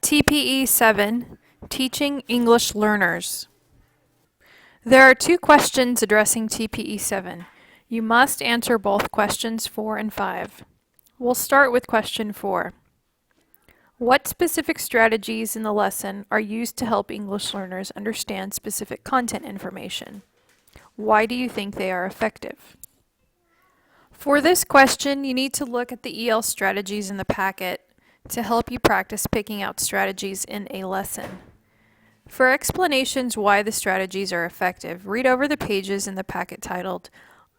TPE 7, Teaching English Learners. There are two questions addressing TPE 7. You must answer both questions 4 and 5. We'll start with question 4. What specific strategies in the lesson are used to help English learners understand specific content information? Why do you think they are effective? For this question, you need to look at the EL strategies in the packet to help you practice picking out strategies in a lesson. For explanations why the strategies are effective, read over the pages in the packet titled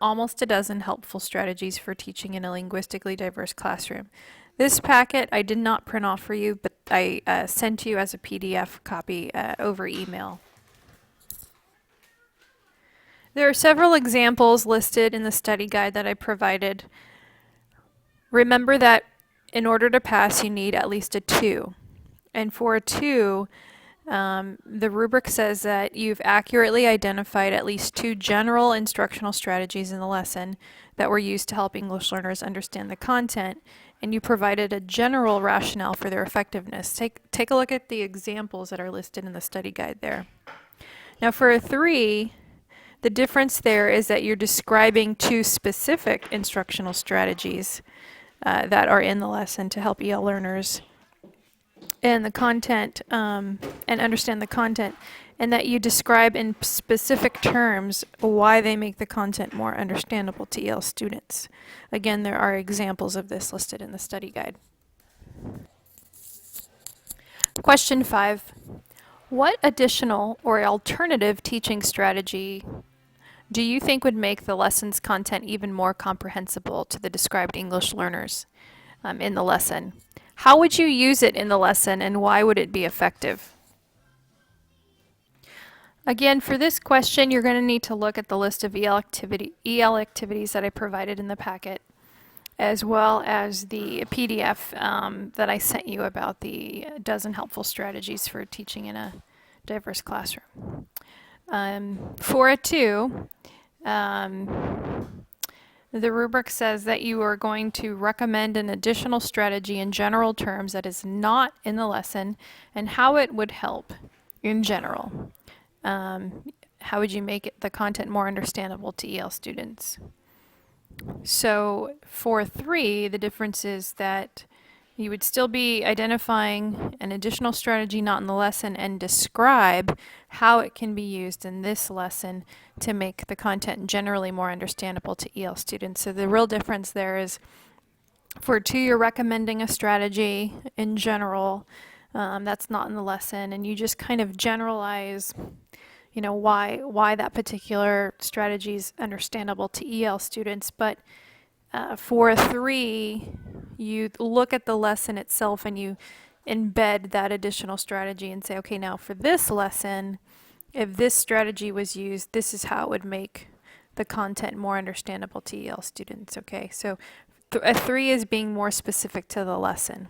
Almost a Dozen Helpful Strategies for Teaching in a Linguistically Diverse Classroom. This packet I did not print off for you, but I sent you as a PDF copy over email. There are several examples listed in the study guide that I provided. Remember that in order to pass, you need at least a 2. And for a 2, the rubric says that you've accurately identified at least 2 general instructional strategies in the lesson that were used to help English learners understand the content, and you provided a general rationale for their effectiveness. Take a look at the examples that are listed in the study guide there. Now for a 3, the difference there is that you're describing 2 specific instructional strategies that are in the lesson to help EL learners and the content and understand the content, and that you describe in specific terms why they make the content more understandable to EL students. Again, there are examples of this listed in the study guide. Question 5. What additional or alternative teaching strategy do you think would make the lesson's content even more comprehensible to the described English learners in the lesson? How would you use it in the lesson, and why would it be effective? Again, for this question, you're going to need to look at the list of EL activities that I provided in the packet, as well as the PDF that I sent you about the dozen helpful strategies for teaching in a diverse classroom. For a 2, the rubric says that you are going to recommend an additional strategy in general terms that is not in the lesson, and how it would help in general. How would you make the content more understandable to EL students? So for 3, the difference is that you would still be identifying an additional strategy not in the lesson and describe how it can be used in this lesson to make the content generally more understandable to EL students. So the real difference there is for 2, you're recommending a strategy in general that's not in the lesson, and you just kind of generalize why that particular strategy is understandable to EL students. But for 3, you look at the lesson itself and you embed that additional strategy and say, okay, now for this lesson, if this strategy was used, this is how it would make the content more understandable to EL students. Okay, so a 3 is being more specific to the lesson.